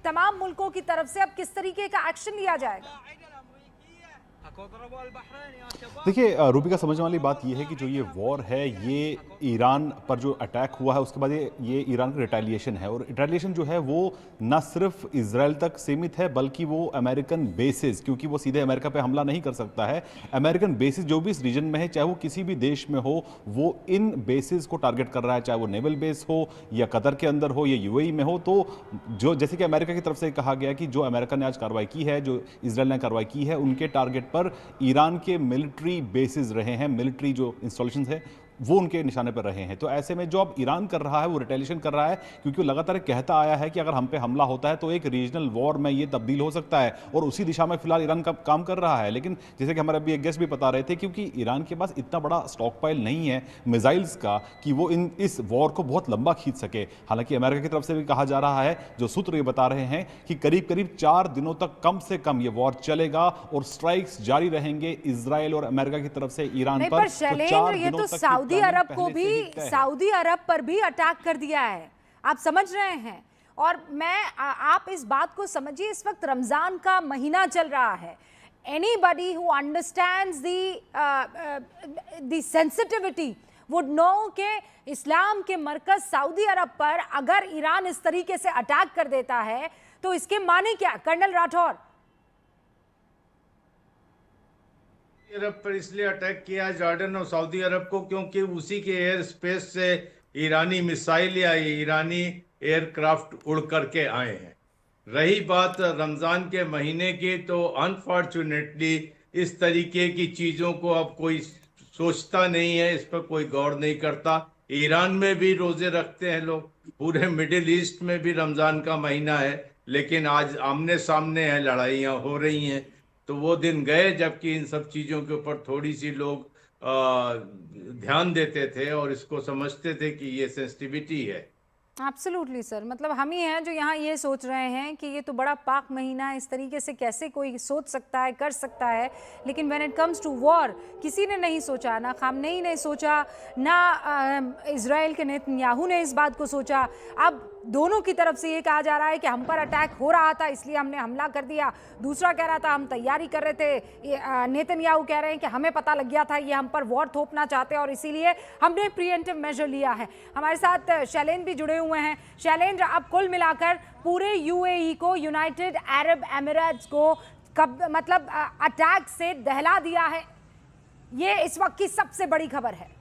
तमाम मुल्कों की तरफ से अब किस तरीके का एक्शन लिया जाएगा? देखिए रूबिका, समझने वाली बात यह है कि जो ये वॉर है ये ईरान पर जो अटैक हुआ है उसके बाद ये ईरान का रिटेलिएशन है। और रिटेलिएशन जो है वो ना सिर्फ इजराइल तक सीमित है बल्कि वो अमेरिकन बेसिस, क्योंकि वो सीधे अमेरिका पे हमला नहीं कर सकता है, अमेरिकन बेसिस जो भी इस रीजन में है, चाहे वो किसी भी देश में हो, वो इन बेसिस को टारगेट कर रहा है, चाहे वो नेवल बेस हो या कतर के अंदर हो या यूएई में हो। तो जो जैसे कि अमेरिका की तरफ से कहा गया कि जो अमेरिका ने आज कार्रवाई की है, जो इजराइल ने कार्रवाई की है, उनके टारगेट पर ईरान के मिलिट्री बेसिस रहे हैं, मिलिट्री जो इंस्टॉलेशंस है वो उनके निशाने पर रहे हैं। तो ऐसे में जो अब ईरान कर रहा है वो रिटेलिएशन कर रहा है, क्योंकि वो लगातार कहता आया है कि अगर हम पे हमला होता है तो एक रीजनल वॉर में ये तब्दील हो सकता है, और उसी दिशा में फिलहाल ईरान का काम कर रहा है। लेकिन जैसे कि हमारे अभी एक गेस्ट भी बता रहे थे, क्योंकि ईरान के पास इतना बड़ा स्टॉक पाइल नहीं है मिसाइल्स का कि वो इस वॉर को बहुत लंबा खींच सके। हालांकि अमेरिका की तरफ से भी कहा जा रहा है, जो सूत्र ये बता रहे हैं कि करीब करीब 4 दिनों तक कम से कम ये वॉर चलेगा और स्ट्राइक्स जारी रहेंगे इजराइल और अमेरिका की तरफ से ईरान पर। ये तो सऊदी अरब को भी, सऊदी अरब पर भी अटैक कर दिया है, आप समझ रहे हैं। और आप इस बात को समझिए, इस वक्त रमजान का महीना चल रहा है। Anybody who understands the sensitivity would know कि इस्लाम के मरकज सऊदी अरब पर अगर ईरान इस तरीके से अटैक कर देता है तो इसके माने क्या? कर्नल राठौर, अरब पर इसलिए अटैक किया जॉर्डन और सऊदी अरब को क्योंकि उसी के एयर स्पेस से ईरानी मिसाइल या ईरानी एयरक्राफ्ट उड़ करके आए हैं। रही बात रमज़ान के महीने की, तो अनफॉर्चुनेटली इस तरीके की चीज़ों को अब कोई सोचता नहीं है, इस पर कोई गौर नहीं करता। ईरान में भी रोज़े रखते हैं लोग, पूरे मिडिल ईस्ट में भी रमज़ान का महीना है, लेकिन आज आमने सामने है, लड़ाइयाँ हो रही हैं। तो वो दिन गए जबकि इन सब चीज़ों के ऊपर थोड़ी सी लोग ध्यान देते थे और इसको समझते थे कि ये सेंसिटिविटी है। एब्सोल्युटली सर, मतलब हम ही हैं जो यहाँ ये सोच रहे हैं कि ये तो बड़ा पाक महीना है, इस तरीके से कैसे कोई सोच सकता है, कर सकता है। लेकिन when it comes to war, किसी ने नहीं सोचा, ना खामनेई ने सोचा, ना इजराइल के नेतन्याहू ने इस बात को सोचा। अब दोनों की तरफ से ये कहा जा रहा है कि हम पर अटैक हो रहा था इसलिए हमने हमला कर दिया, दूसरा कह रहा था हम तैयारी कर रहे थे, नेतन्याहू कह रहे हैं कि हमें पता लग गया था ये हम पर वॉर थोपना चाहते हैं और इसीलिए हमने प्रिएंटिव मेजर लिया है। हमारे साथ शैलेंद्र भी जुड़े हुए हैं। शैलेंद्र, अब कुल मिलाकर पूरे यूएई को, यूनाइटेड अरब एमिरेट्स को कब मतलब अटैक से दहला दिया है, ये इस वक्त की सबसे बड़ी खबर है।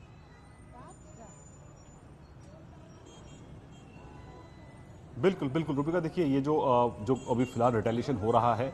बिल्कुल बिल्कुल रूबिका, देखिए ये जो अभी फिलहाल रिटेलिएशन हो रहा है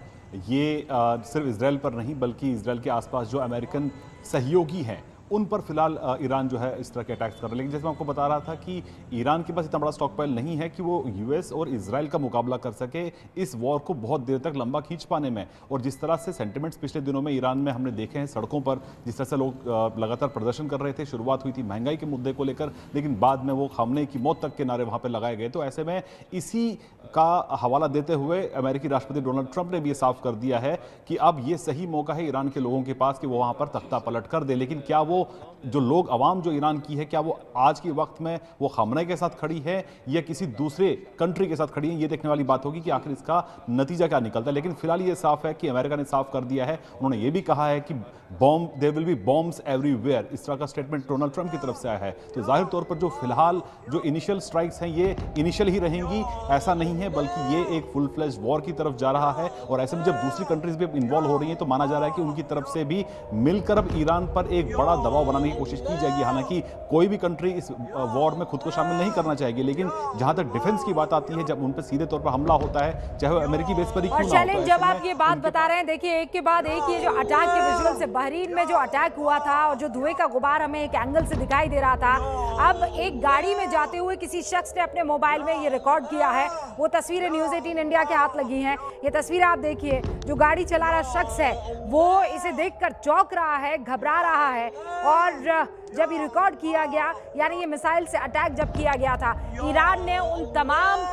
ये सिर्फ इजराइल पर नहीं बल्कि इजराइल के आसपास जो अमेरिकन सहयोगी हैं उन पर फिलहाल ईरान जो है इस तरह के अटैक्स कर रहा है। लेकिन जैसे मैं आपको बता रहा था कि ईरान के पास इतना बड़ा स्टॉक पाइल नहीं है कि वो यूएस और इजराइल का मुकाबला कर सके इस वॉर को बहुत देर तक लंबा खींच पाने में। और जिस तरह से सेंटिमेंट्स पिछले दिनों में ईरान में हमने देखे हैं सड़कों पर, जिस तरह से लोग लगातार प्रदर्शन कर रहे थे, शुरुआत हुई थी महंगाई के मुद्दे को लेकर, लेकिन बाद में वो खामने की मौत तक के नारे वहाँ पर लगाए गए। तो ऐसे में इसी का हवाला देते हुए अमेरिकी राष्ट्रपति डोनाल्ड ट्रंप ने भी ये साफ कर दिया है कि अब ये सही मौका है ईरान के लोगों के पास कि वो वहाँ पर तख्ता पलट कर दे। लेकिन क्या वो जो लोग आवाम जो ईरान की है, क्या वो आज के वक्त में वो खामने के साथ खड़ी है या किसी दूसरे कंट्री के साथ खड़ी है, ये देखने वाली बात होगी कि आखिर इसका नतीजा क्या निकलता है। लेकिन फिलहाल ये साफ है कि अमेरिका ने साफ कर दिया है, उन्होंने ये भी कहा है कि there will be bombs everywhere, इस तरह का स्टेटमेंट डोनाल्ड ट्रंप की तरफ से आया है। तो जाहिर तौर पर जो फिलहाल जो इनिशियल स्ट्राइक्स हैं ये इनिशियल ही रहेंगी, ऐसा नहीं है, बल्कि ये एक फुल फ्लेज वॉर की तरफ जा रहा है। और ऐसे में जब दूसरी कंट्रीज भी इन्वॉल्व हो रही हैं तो माना जा रहा है कि उनकी तरफ से भी मिलकर अब ईरान पर एक बड़ा दबाव बनाने की कोशिश की जाएगी। हालांकि कोई भी कंट्री इस वॉर में खुद को शामिल नहीं करना चाहेगी, लेकिन जहां तक डिफेंस की बात आती है, जब उन पर सीधे तौर पर हमला होता है, चाहे वो अमेरिकी बेस पर ही क्यों ना हो। जब आप ये बात बता रहे हैं, देखिए एक के बाद एक ये जो अटैक के विजुअल से, बहरीन में जो अटैक हुआ था और जो धुएं का गुबार हमें एक एंगल से दिखाई दे रहा था, अब एक गाड़ी में जाते हुए किसी शख्स ने अपने मोबाइल में ये रिकॉर्ड किया है। वो तस्वीरें न्यूज़ 18 इंडिया के हाथ लगी हैं। ये तस्वीर आप देखिए, जो गाड़ी चला रहा शख्स है वो इसे देखकर चौंक रहा है, घबरा रहा है। और जब ये रिकॉर्ड किया गया, यानी ये मिसाइल से अटैक जब किया गया था, ईरान ने उन तमाम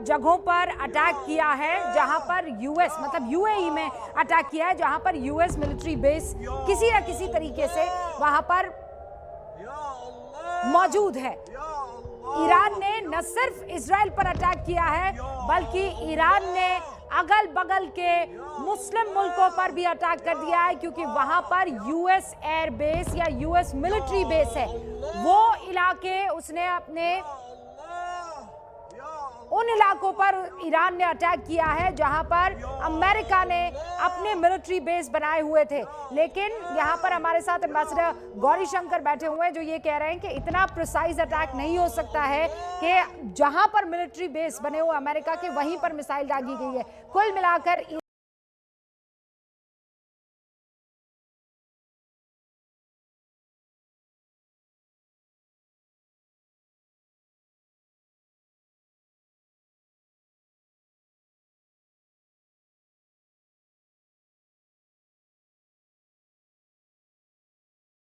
जगहों पर अटैक किया है जहां पर यूएस मतलब यूएई में अटैक किया है, जहां पर यूएस मिलिट्री बेस किसी न किसी तरीके से वहां पर मौजूद है। ईरान ने न सिर्फ इजराइल पर अटैक किया है बल्कि ईरान ने अगल बगल के मुस्लिम मुल्कों पर भी अटैक कर दिया है, क्योंकि वहां पर यूएस एयर बेस या यूएस मिलिट्री बेस है। वो इलाके उसने अपने उन इलाकों पर ईरान ने अटैक किया है जहां पर अमेरिका ने अपने मिलिट्री बेस बनाए हुए थे। लेकिन यहां पर हमारे साथ एम्बेसडर गौरी शंकर बैठे हुए हैं जो ये कह रहे हैं कि इतना प्रिसाइज अटैक नहीं हो सकता है कि जहां पर मिलिट्री बेस बने हुए अमेरिका के वहीं पर मिसाइल दागी गई है। कुल मिलाकर